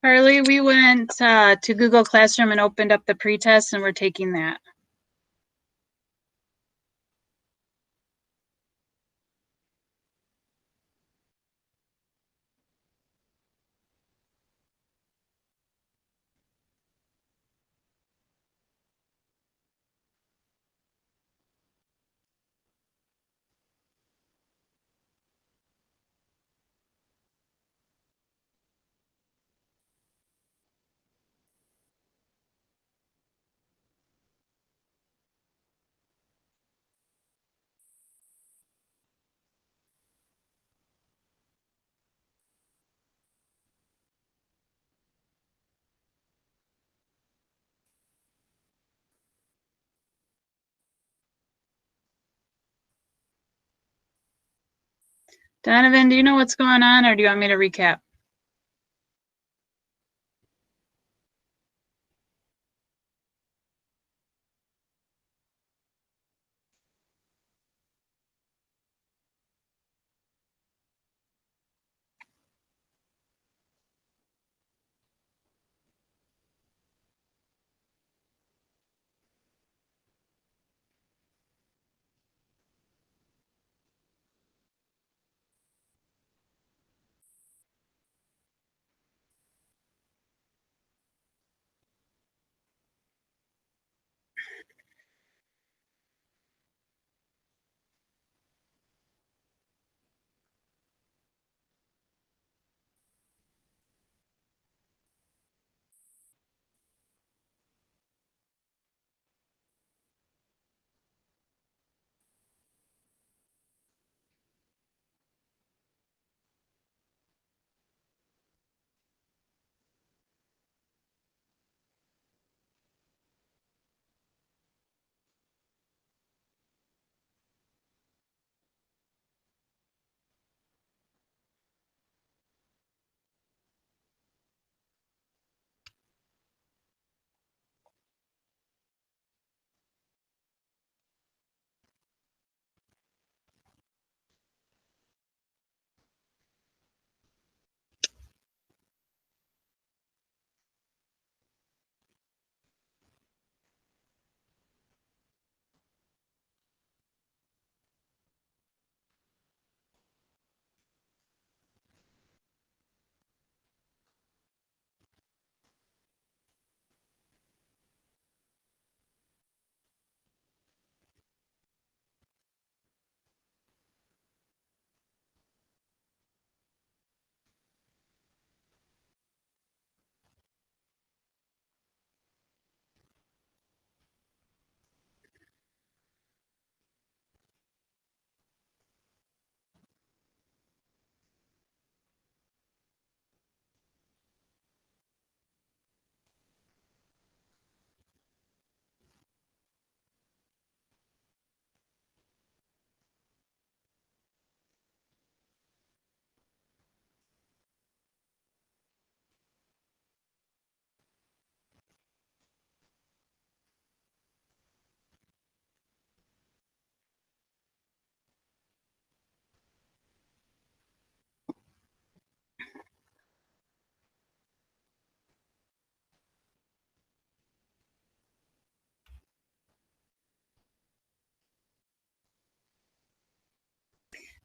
Harley, we went to Google Classroom and opened up the pretest, and we're taking that. Donovan, do you know what's going on, or do you want me to recap?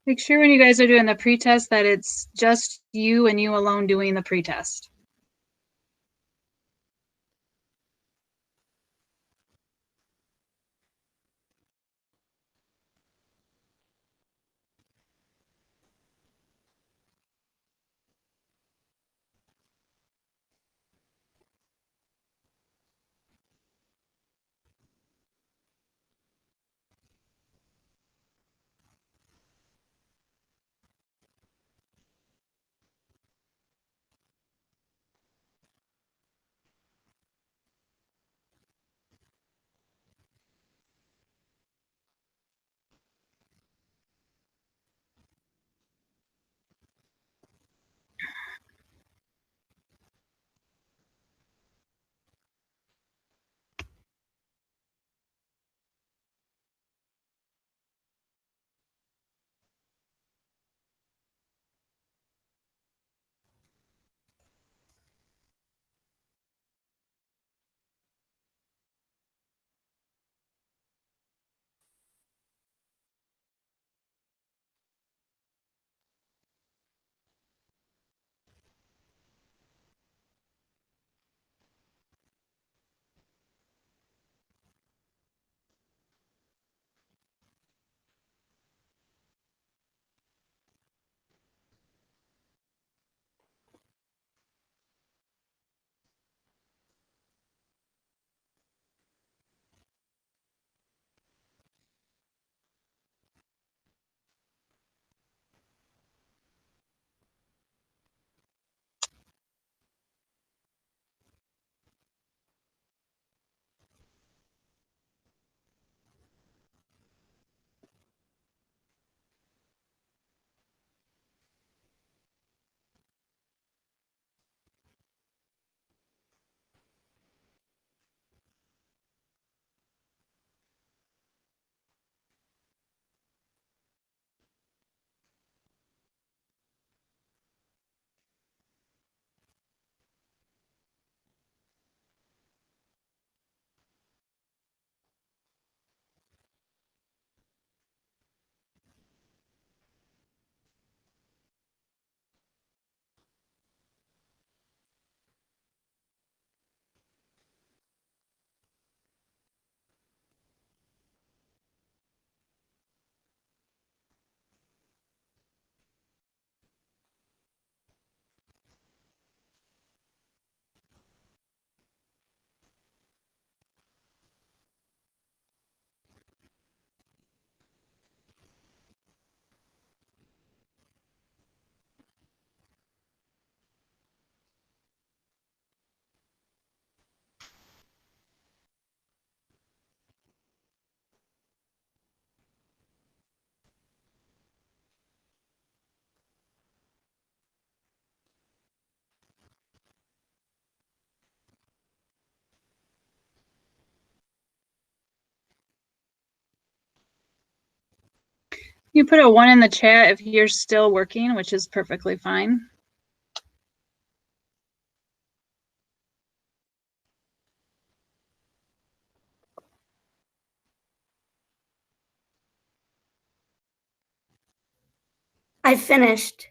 Make sure when you guys are doing the pretest that it's just you and you alone doing the pretest. You put a 1 in the chat if you're still working, which is perfectly fine. I finished.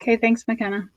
Okay, thanks, McKenna.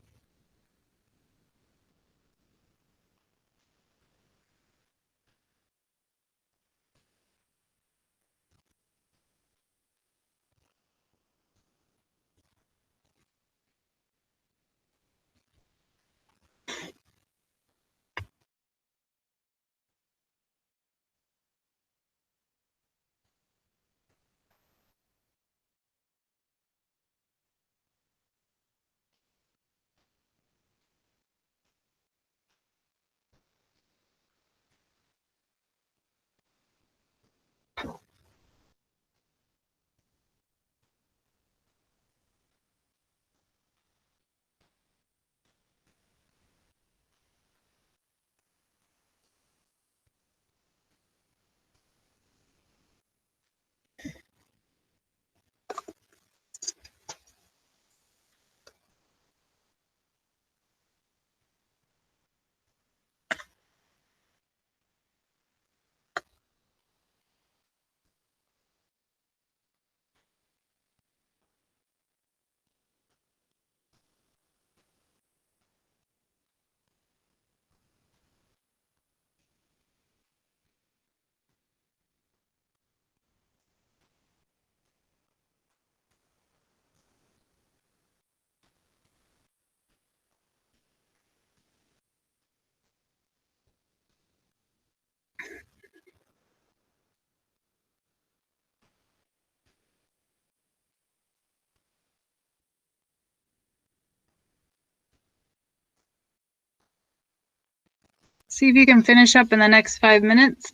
See if you can finish up in the next 5 minutes.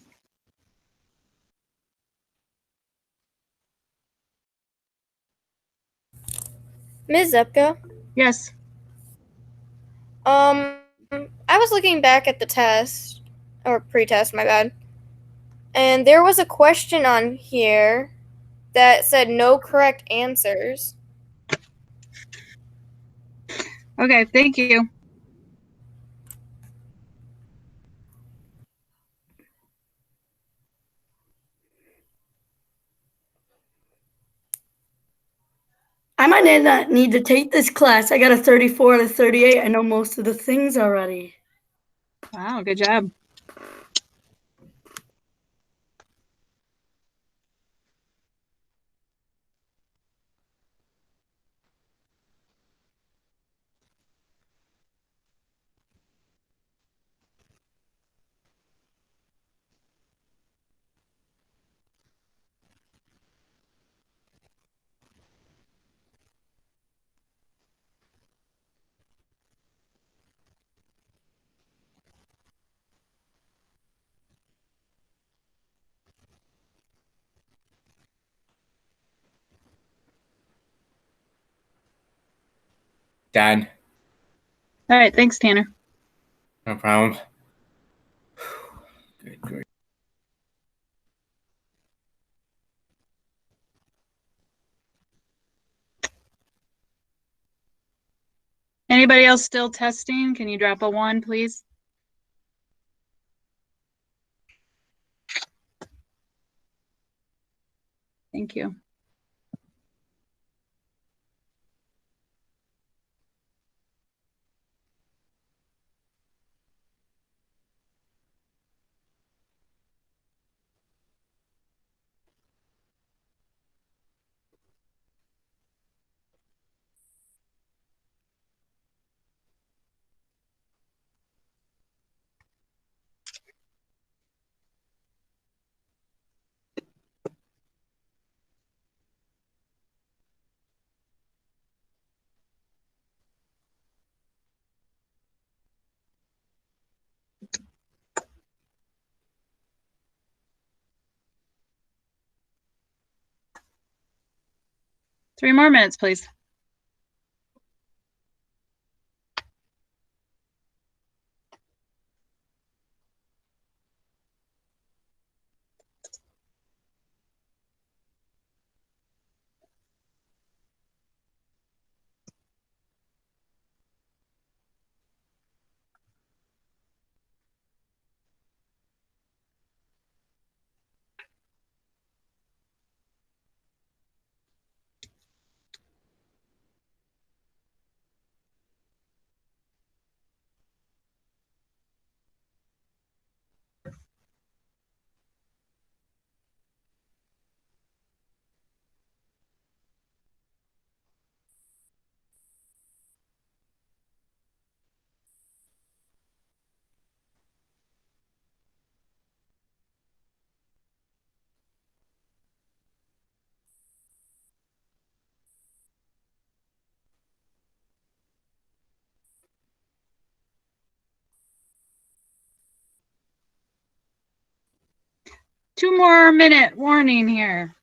Ms. Zepka, Yes. I was looking back at the test, or pre-test, my bad, and there was a question on here that said no correct answers. Okay, thank you. I might not need to take this class. I got a 34 out of 38. I know most of the things already. Wow, good job. Done. All right, thanks, Tanner. No problem. Good, good. Anybody else still testing? Can you drop a 1, please? Thank you. Three more minutes, please. 2 more minute warning here.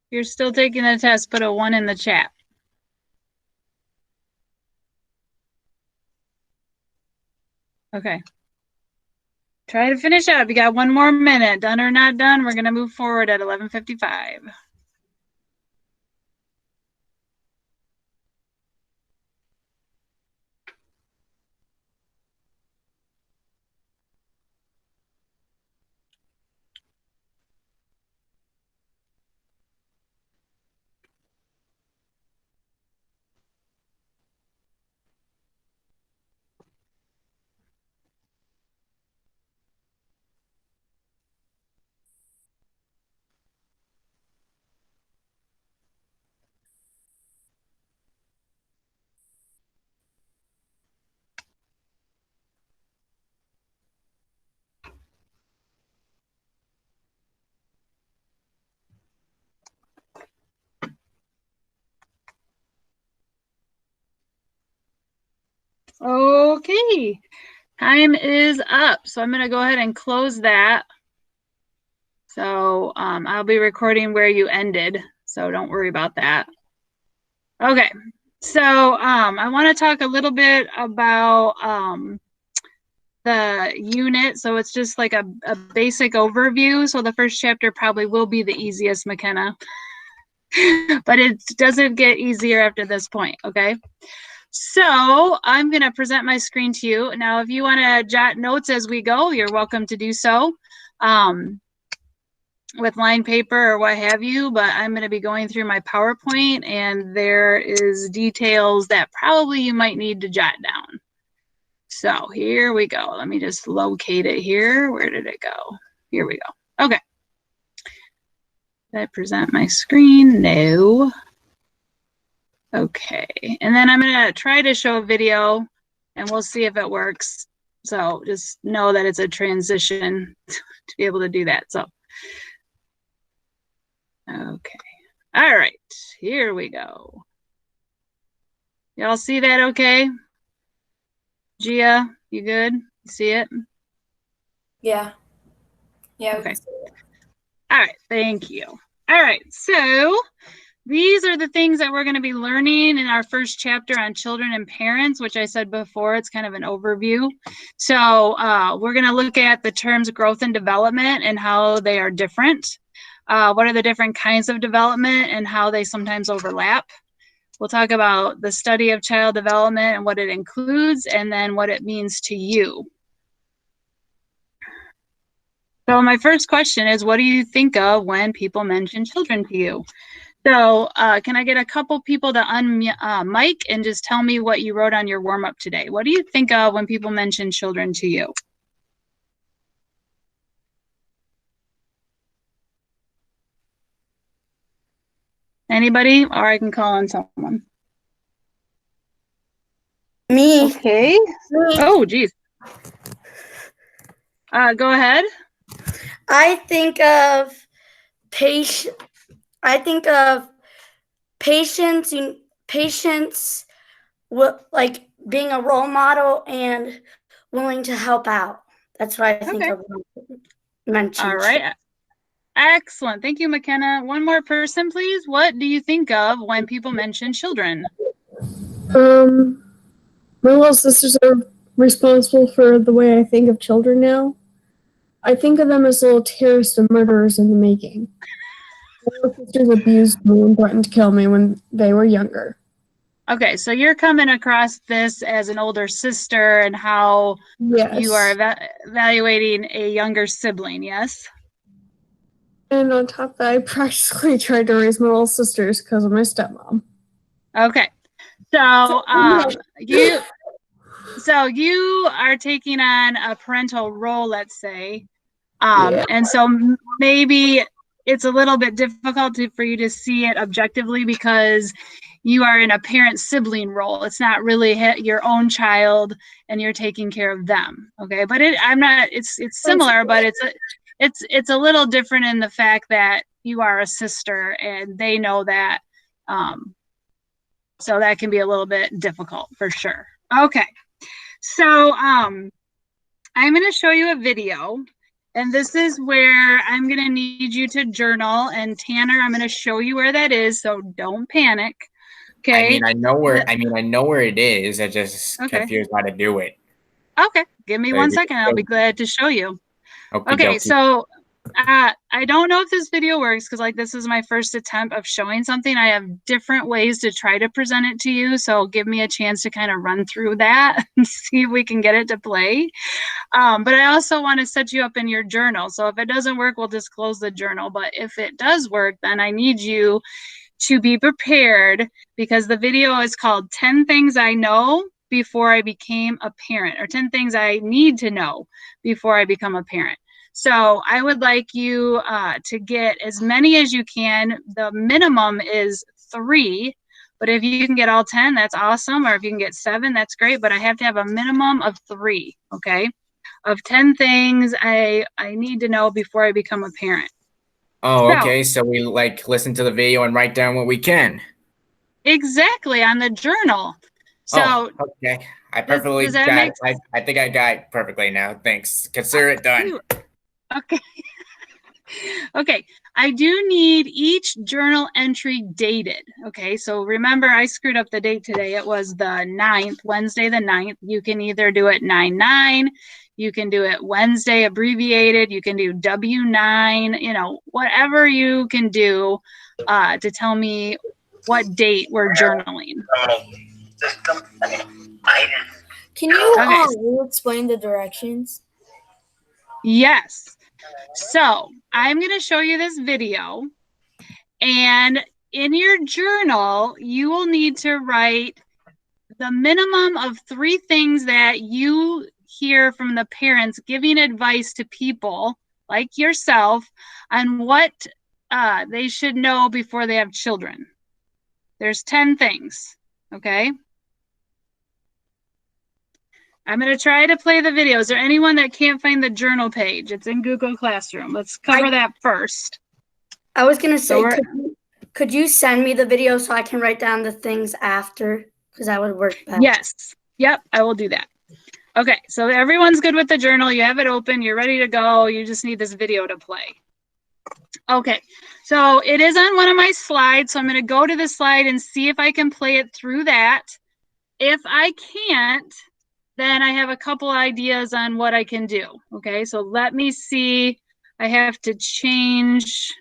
If you're still taking the test, put a 1 in the chat. Okay. Try to finish up. You got 1 more minute. Done or not done, we're going to move forward at 11:55. Okay, time is up. So I'm going to go ahead and close that. So I'll be recording where you ended. So don't worry about that. Okay, so I want to talk a little bit about the unit. So it's just like a basic overview. So the first chapter probably will be the easiest, McKenna. But it doesn't get easier after this point, okay? So I'm going to present my screen to you. Now, if you want to jot notes as we go, you're welcome to do so with line paper or what have you, but I'm going to be going through my PowerPoint, and there is details that probably you might need to jot down. So here we go. Let me just locate it here. Where did it go? Here we go. Okay. Did I present my screen? No. Okay, and then I'm gonna try to show a video and we'll see if it works. So just know that it's a transition to be able to do that. So, okay. All right, here we go. Y'all see that okay? Gia, you good? You see it? Yeah. Yeah. Okay. All right, thank you. All right, so these are the things that we're going to be learning in our first chapter on children and parents, which I said before, it's kind of an overview. So we're going to look at the terms growth and development and how they are different. What are the different kinds of development and how they sometimes overlap. We'll talk about the study of child development and what it includes, and then what it means to you. So my first question is, what do you think of when people mention children to you? So can I get a couple people to unmic and just tell me what you wrote on your warm-up today? What do you think of when people mention children to you? Anybody? Or I can call on someone. Me. Okay. Oh, geez. Go ahead. I think of patience. I think of patience, like being a role model and willing to help out. That's what I think of when I mention. All right. Excellent. Thank you, McKenna. One more person, please. What do you think of when people mention children? My little sisters are responsible for the way I think of children now. I think of them as little terrorists and murderers in the making. My little sisters abused me and threatened to kill me when they were younger. Okay, so you're coming across this as an older sister and how Yes. you are evaluating a younger sibling, yes? And on top of that, I practically tried to raise my little sisters because of my stepmom. Okay. So you are taking on a parental role, let's say. And so maybe it's a little bit difficult for you to see it objectively because you are in a parent-sibling role. It's not really your own child, and you're taking care of them. Okay, but it's similar, but it's a little different in the fact that you are a sister, and they know that. So that can be a little bit difficult for sure. Okay, so I'm going to show you a video. And this is where I'm going to need you to journal. And Tanner, I'm going to show you where that is, so don't panic. Okay. I know where it is. I just confused how to do it. Okay. Give me 1 second. I'll be glad to show you. Okay. Dokie. So I don't know if this video works because this is my first attempt of showing something. I have different ways to try to present it to you. So give me a chance to kind of run through that and see if we can get it to play. But I also want to set you up in your journal. So if it doesn't work, we'll just close the journal. But if it does work, then I need you to be prepared because the video is called 10 Things I Know Before I Became a Parent, or 10 Things I Need to Know Before I Become a Parent. So I would like you to get as many as you can. The minimum is 3, but if you can get all 10, that's awesome. Or if you can get 7, that's great. But I have to have a minimum of 3, okay? Of 10 things I need to know before I become a parent. Oh, okay. So we listen to the video and write down what we can. Exactly, on the journal. So okay. I perfectly got it. I think I got it perfectly now. Thanks. Consider it done. Okay. Okay. I do need each journal entry dated. Okay. So remember, I screwed up the date today. It was the 9th, Wednesday the 9th. You can either do it 9/9. You can do it Wednesday abbreviated. You can do W9, whatever you can do to tell me what date we're journaling. Can you explain the directions? Yes. So I'm going to show you this video, and in your journal, you will need to write the minimum of 3 things that you hear from the parents giving advice to people like yourself on what they should know before they have children. There's 10 things, okay? I'm going to try to play the video. Is there anyone that can't find the journal page? It's in Google Classroom. Let's cover that first. I was going to say, could you send me the video so I can write down the things after? Because that would work better. Yes. Yep, I will do that. Okay, so everyone's good with the journal. You have it open. You're ready to go. You just need this video to play. Okay, so it is on one of my slides. So I'm going to go to the slide and see if I can play it through that. If I can't, then I have a couple ideas on what I can do. Okay, so let me see. I have to change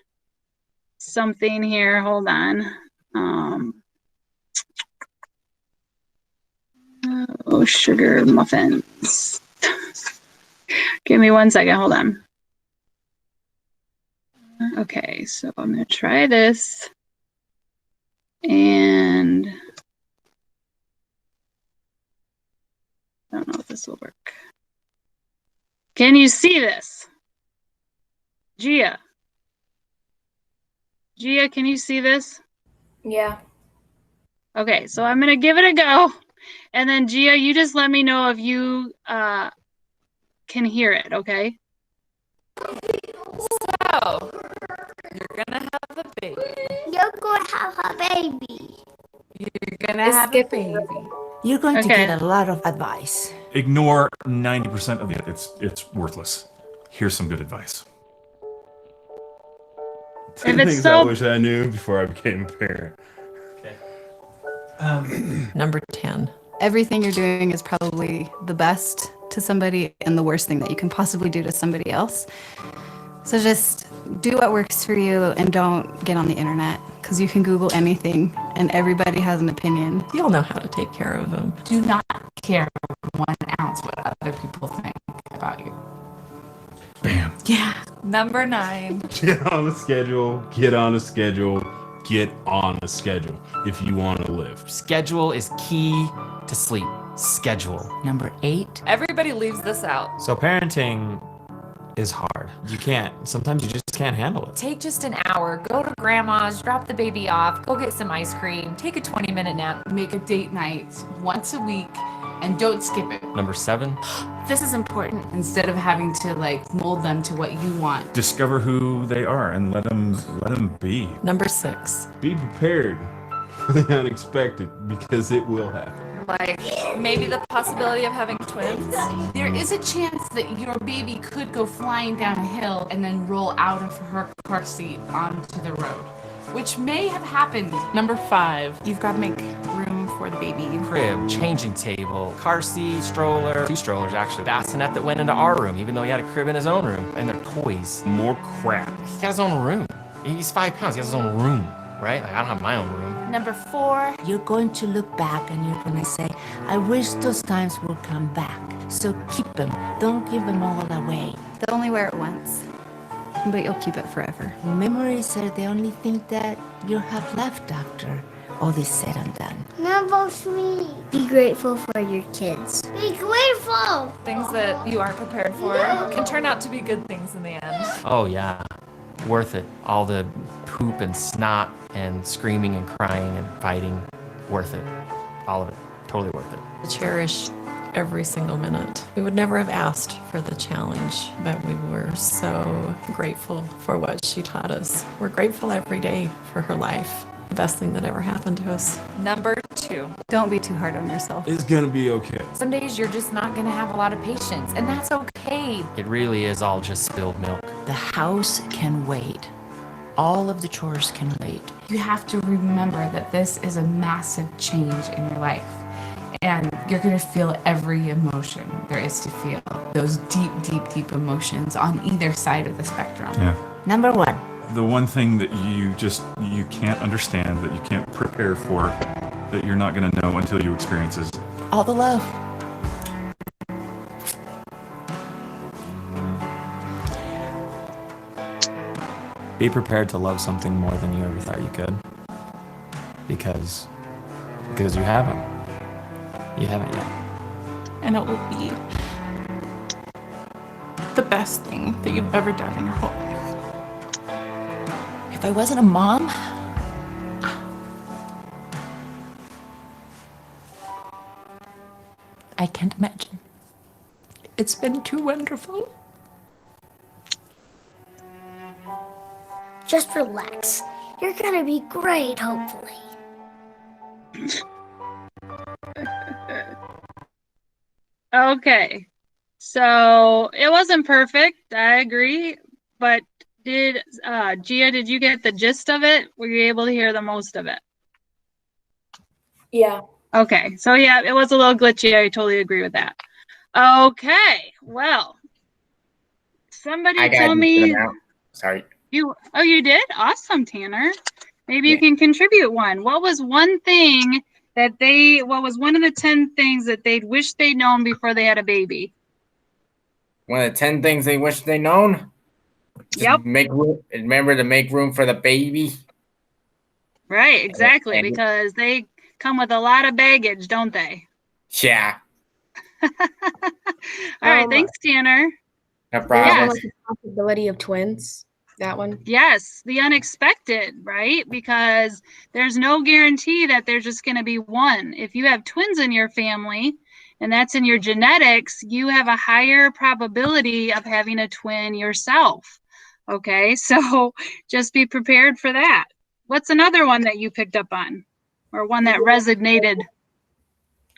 something here. Hold on. Sugar muffins. Give me 1 second. Hold on. Okay, so I'm going to try this. And I don't know if this will work. Can you see this? Gia, can you see this? Yeah. Okay, so I'm going to give it a go. And then Gia, you just let me know if you can hear it, okay? So, you're gonna have a baby. You're going to have a baby. You're gonna have a baby. You're going to get a lot of advice. Ignore 90% of it. It's worthless. Here's some good advice. 10 things I wish I knew before I became a parent. Number 10. Everything you're doing is probably the best to somebody and the worst thing that you can possibly do to somebody else. So just do what works for you and don't get on the internet because you can Google anything and everybody has an opinion. You'll know how to take care of them. Do not care 1 ounce what other people think about you. Bam. Yeah. Number 9. Get on a schedule. get on a schedule if you want to live. Schedule is key to sleep. Schedule. Number 8. Everybody leaves this out. So parenting is hard. Sometimes you just can't handle it. Take just an hour, go to grandma's, drop the baby off, go get some ice cream, take a 20-minute nap. Make a date night once a week and don't skip it. Number 7. This is important. Instead of having to mold them to what you want. Discover who they are and let them be. Number 6. Be prepared for the unexpected because it will happen. Like maybe the possibility of having twins. There is a chance that your baby could go flying down a hill and then roll out of her car seat onto the road, which may have happened. Number 5, you've got to make room for the baby. Crib, changing table, car seat, stroller. 2 strollers actually. Bassinet that went into our room, even though he had a crib in his own room. And their toys. More crap. He got his own room. He's 5 pounds. He has his own room, right? Like, I don't have my own room. Number 4, you're going to look back and you're going to say, I wish those times would come back. So keep them. Don't give them all away. They'll only wear it once, but you'll keep it forever. Memories are the only thing that you have left after all is said and done. Number 3. Be grateful for your kids. Be grateful. Things that you aren't prepared for can turn out to be good things in the end. Oh, yeah. Worth it. All the poop and snot and screaming and crying and fighting. Worth it. All of it. Totally worth it. Cherish every single minute. We would never have asked for the challenge, but we were so grateful for what she taught us. We're grateful every day for her life. The best thing that ever happened to us. Number 2. Don't be too hard on yourself. It's gonna be okay. Some days you're just not gonna have a lot of patience, and that's okay. It really is all just spilled milk. The house can wait. All of the chores can wait. You have to remember that this is a massive change in your life. And you're going to feel every emotion there is to feel. Those deep, deep, deep emotions on either side of the spectrum. Yeah. Number 1. The one thing that you can't understand, that you can't prepare for, that you're not going to know until you experience is All the love. Be prepared to love something more than you ever thought you could. Because you haven't. You haven't yet. And it will be the best thing that you've ever done in your whole life. If I wasn't a mom, I can't imagine. It's been too wonderful. Just relax. You're gonna be great, hopefully. Okay. So it wasn't perfect, I agree. But Gia, did you get the gist of it? Were you able to hear the most of it? Yeah. Okay. So yeah, it was a little glitchy. I totally agree with that. Okay. Well, somebody told me Sorry. you did? Awesome, Tanner. Maybe you can contribute one. What was one thing what was one of the 10 things that they'd wish they'd known before they had a baby? One of the 10 things they wish they'd known? Yep. Remember to make room for the baby. Right, exactly, because they come with a lot of baggage, don't they? Yeah. All right, thanks, Tanner. No problem. Like the possibility of twins. That one. Yes, the unexpected, right? Because there's no guarantee that there's just going to be one. If you have twins in your family, and that's in your genetics, you have a higher probability of having a twin yourself. Okay, so just be prepared for that. What's another one that you picked up on? Or one that resonated?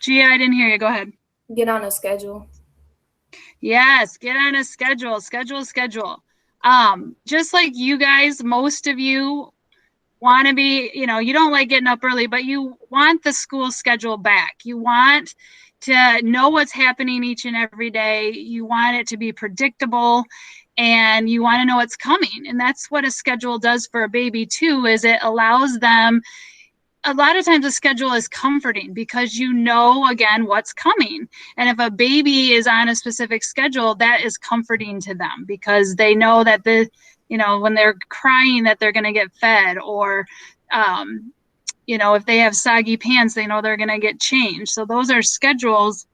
Gia, I didn't hear you. Go ahead. Get on a schedule. Yes, get on a schedule. Schedule. Just like you guys, most of you want to be, you don't like getting up early, but you want the school schedule back. You want to know what's happening each and every day. You want it to be predictable, and you want to know what's coming. And that's what a schedule does for a baby too, is it allows them. A lot of times a schedule is comforting because you know, again, what's coming. And if a baby is on a specific schedule, that is comforting to them because they know that you know, when they're crying that they're going to get fed, or, you know, if they have soggy pants, they know they're going to get changed. So those are schedules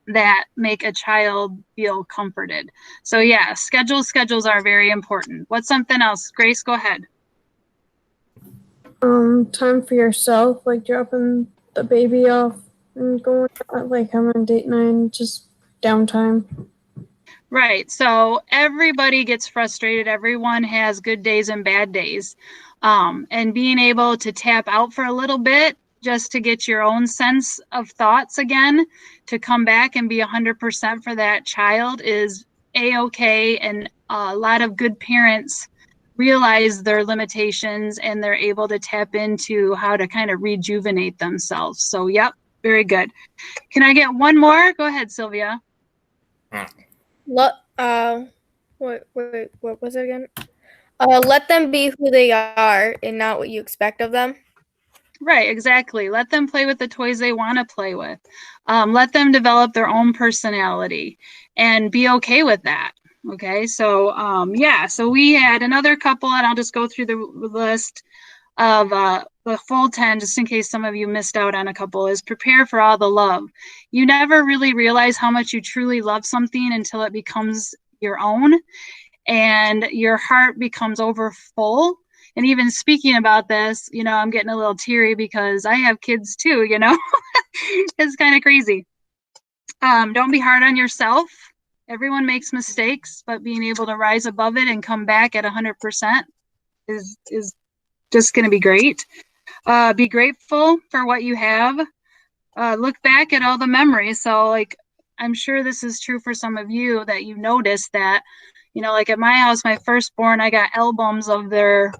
that make a child feel comforted. So yeah, schedules are very important. What's something else? Grace, go ahead. Time for yourself, like dropping the baby off and going out, like having date night, just downtime. Right. So everybody gets frustrated. Everyone has good days and bad days. And being able to tap out for a little bit just to get your own sense of thoughts again, to come back and be 100% for that child is A-okay. And a lot of good parents realize their limitations and they're able to tap into how to kind of rejuvenate themselves. So, yep, very good. Can I get one more? Go ahead, Sylvia. What was it again? Let them be who they are and not what you expect of them. Right, exactly. Let them play with the toys they want to play with. Let them develop their own personality and be okay with that. Okay, so yeah, so we had another couple, and I'll just go through the list of the full 10, just in case some of you missed out on a couple, is prepare for all the love. You never really realize how much you truly love something until it becomes your own and your heart becomes over full. And even speaking about this, you know, I'm getting a little teary because I have kids too, you know. It's kind of crazy. Don't be hard on yourself. Everyone makes mistakes, but being able to rise above it and come back at 100% is just going to be great. Be grateful for what you have. Look back at all the memories. So, like, I'm sure this is true for some of you that you noticed that, you know, like at my house, my firstborn, I got albums of their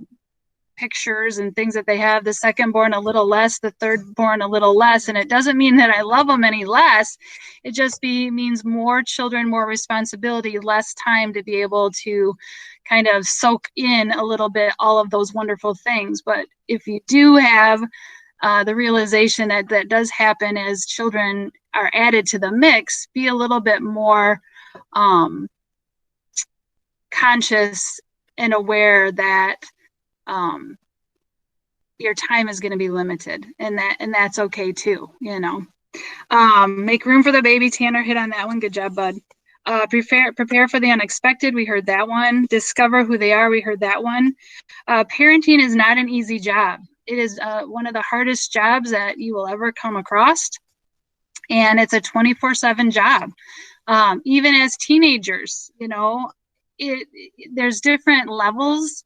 pictures and things that they have. The secondborn a little less, the thirdborn a little less. And it doesn't mean that I love them any less. It just means more children, more responsibility, less time to be able to kind of soak in a little bit all of those wonderful things. But if you do have the realization that that does happen as children are added to the mix, be a little bit more conscious and aware that your time is going to be limited, and that's okay too, you know. Make room for the baby. Tanner hit on that one. Good job, bud. Prepare for the unexpected. We heard that one. Discover who they are. We heard that one. Parenting is not an easy job. It is one of the hardest jobs that you will ever come across, and it's a 24/7 job. Even as teenagers, you know, there's different levels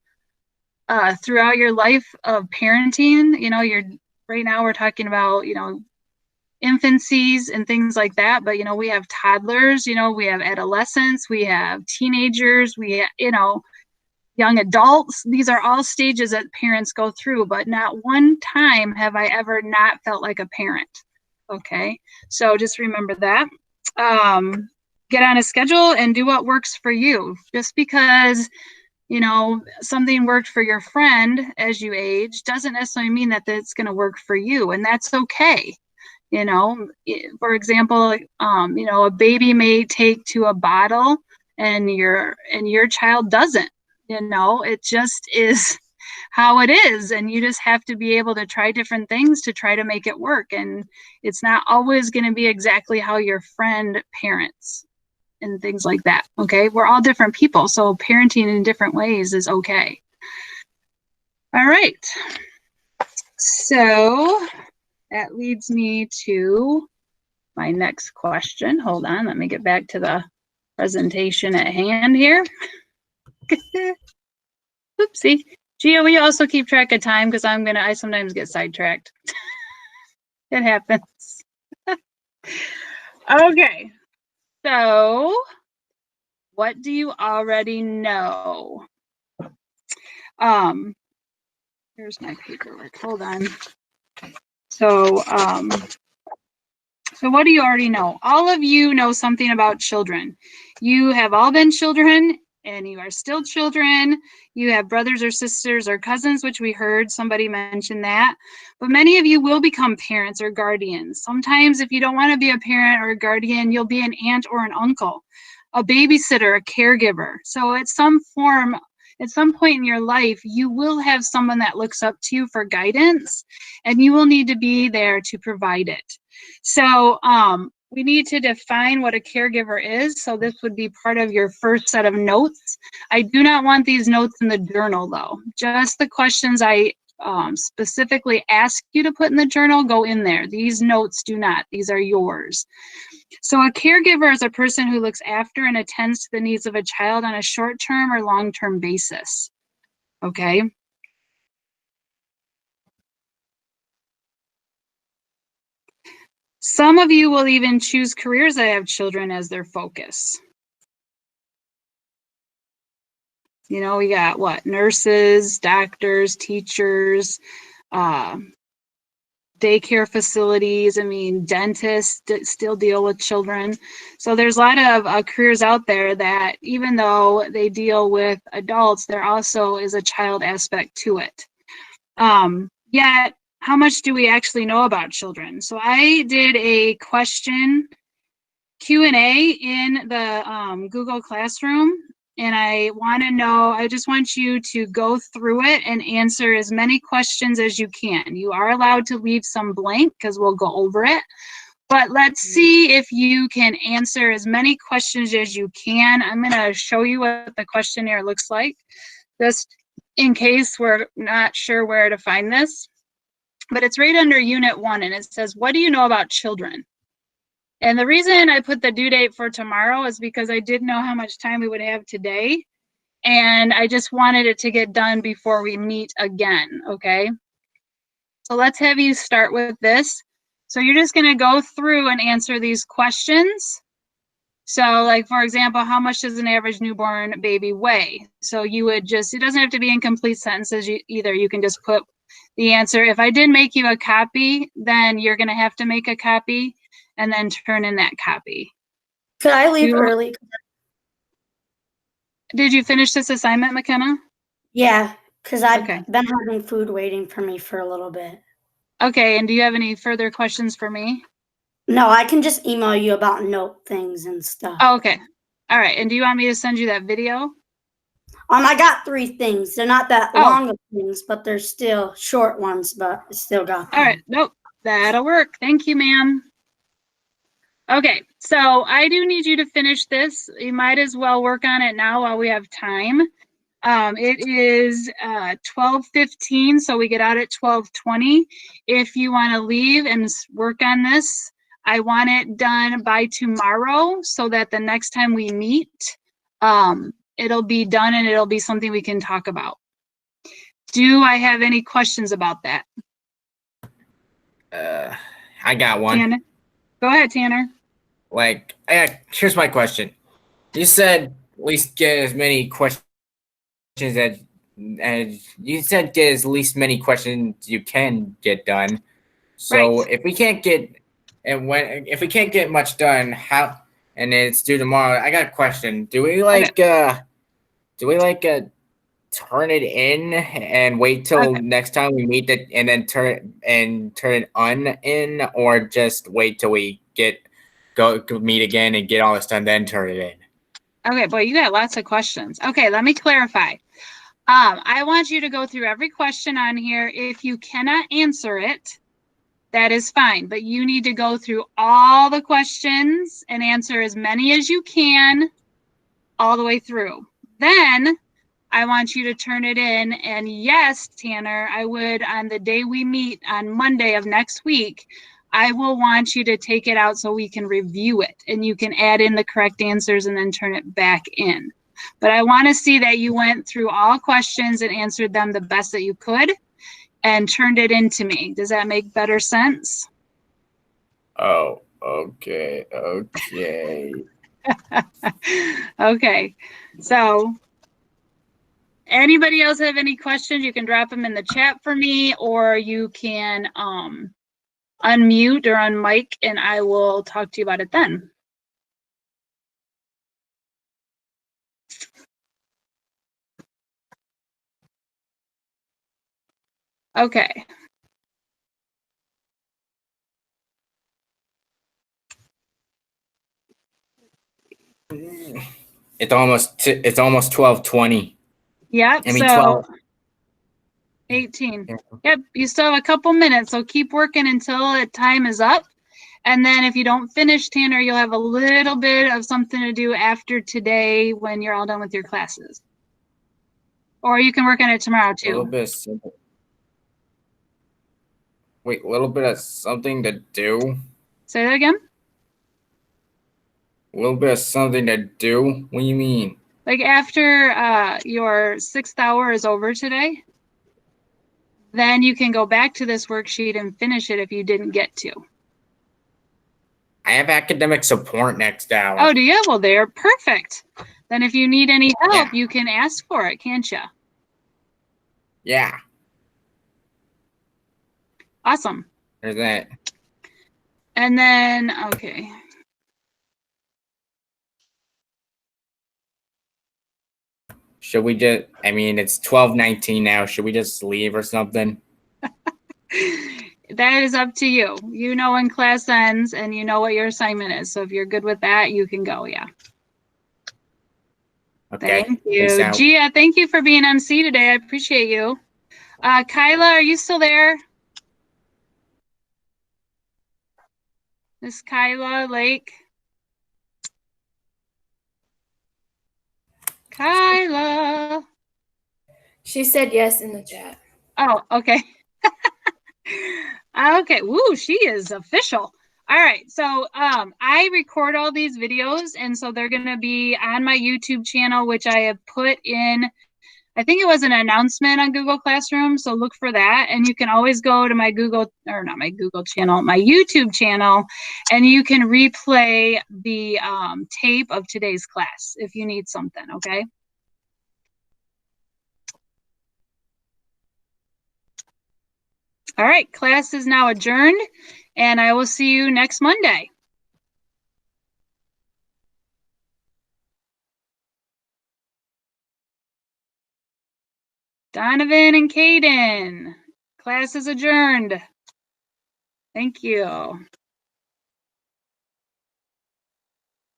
throughout your life of parenting. You know, right now we're talking about, you know, infancies and things like that, but you know, we have toddlers, you know, we have adolescents, we have teenagers, you know, young adults. These are all stages that parents go through, but not one time have I ever not felt like a parent. Okay, so just remember that. Get on a schedule and do what works for you. Just because, you know, something worked for your friend as you age doesn't necessarily mean that it's going to work for you, and that's okay. You know, for example, you know, a baby may take to a bottle and your child doesn't. You know, it just is how it is, and you just have to be able to try different things to try to make it work. And it's not always going to be exactly how your friend parents and things like that. Okay, we're all different people, so parenting in different ways is okay. All right, so that leads me to my next question. Hold on, let me get back to the presentation at hand here. Oopsie. Gio, will you also keep track of time? Because I sometimes get sidetracked. It happens. Okay. So, what do you already know? Here's my paperwork. Hold on. So what do you already know? All of you know something about children. You have all been children, and you are still children. You have brothers or sisters or cousins, which we heard somebody mention that. But many of you will become parents or guardians. Sometimes if you don't want to be a parent or a guardian, you'll be an aunt or an uncle, a babysitter, a caregiver. So at some form, at some point in your life, you will have someone that looks up to you for guidance, and you will need to be there to provide it. So we need to define what a caregiver is. So this would be part of your first set of notes. I do not want these notes in the journal though. Just the questions I specifically ask you to put in the journal go in there. These notes do not. These are yours. So a caregiver is a person who looks after and attends to the needs of a child on a short-term or long-term basis. Okay. Some of you will even choose careers that have children as their focus. You know, we got what? Nurses, doctors, teachers, daycare facilities. I mean, dentists still deal with children. So there's a lot of careers out there that even though they deal with adults, there also is a child aspect to it. Yet, how much do we actually know about children? So I did a question Q&A in the Google Classroom, and I want to know, I just want you to go through it and answer as many questions as you can. You are allowed to leave some blank because we'll go over it, but let's see if you can answer as many questions as you can. I'm going to show you what the questionnaire looks like, just in case we're not sure where to find this. But it's right under Unit 1, and it says, what do you know about children? And the reason I put the due date for tomorrow is because I didn't know how much time we would have today, and I just wanted it to get done before we meet again, okay? So let's have you start with this. So you're just gonna go through and answer these questions. So like, for example, how much does an average newborn baby weigh? So you would just, it doesn't have to be in complete sentences either. You can just put the answer. If I did make you a copy, then you're gonna have to make a copy and then turn in that copy. Could I leave early? Did you finish this assignment, McKenna? Yeah, because I've been having food waiting for me for a little bit. Okay, and do you have any further questions for me? No, I can just email you about note things and stuff. Oh, okay. All right, and do you want me to send you that video? I got 3 things. They're not that long of things, but they're still short ones, but I still got them. All right, nope, that'll work. Thank you, ma'am. Okay, so I do need you to finish this. You might as well work on it now while we have time. It is 12:15, so we get out at 12:20. If you want to leave and work on this, I want it done by tomorrow so that the next time we meet, it'll be done and it'll be something we can talk about. Do I have any questions about that? I got one. Tanner? Go ahead, Tanner. Like, here's my question. You said at least get as many questions as you said get as least many questions you can get done. So if we can't get if we can't get much done, how? And it's due tomorrow. I got a question. Do we turn it in and wait till next time we meet it and then turn it in, or just wait till we go meet again and get all this done, then turn it in? Okay, boy, you got lots of questions. Okay, let me clarify. I want you to go through every question on here. If you cannot answer it, that is fine, but you need to go through all the questions and answer as many as you can all the way through. Then I want you to turn it in, and yes, Tanner, I would, on the day we meet on Monday of next week, I will want you to take it out so we can review it and you can add in the correct answers and then turn it back in. But I want to see that you went through all questions and answered them the best that you could and turned it into me. Does that make better sense? Oh, okay. Okay, so anybody else have any questions? You can drop them in the chat for me, or you can unmute or unmic, and I will talk to you about it then. Okay. It's almost 12:20. Yep. I mean, so 12. 18. Yeah. Yep. You still have a couple minutes, so keep working until the time is up. And then if you don't finish, Tanner, you'll have a little bit of something to do after today when you're all done with your classes. Or you can work on it tomorrow A little too. bit of simple. Wait, a little bit of something to do? Say that again. A little bit of something to do? What do you mean? Like after your 6th hour is over today, then you can go back to this worksheet and finish it if you didn't get to. I have academic support next hour. Oh, do you? Well, they're perfect. Then if you need any help, you can ask for it, can't you? Yeah, Awesome. there's that. And then, okay. Should we just, I mean, it's 12:19 now. Should we just leave or something? That is up to you. You know when class ends and you know what your assignment is. So if you're good with that, you can go, yeah. Okay. Thank Peace you. out. Gia, thank you for being MC today. I appreciate you. Kyla, are you still there? Miss Kyla Lake? Kyla. She said yes in the chat. Oh, okay. Okay. Woo, she is official. All right. So I record all these videos, and so they're going to be on my YouTube channel, which I have put in, I think it was an announcement on Google Classroom. So look for that. And you can always go to my my YouTube channel, and you can replay the tape of today's class if you need something. Okay. All right, class is now adjourned, and I will see you next Monday. Donovan and Caden, class is adjourned. Thank you.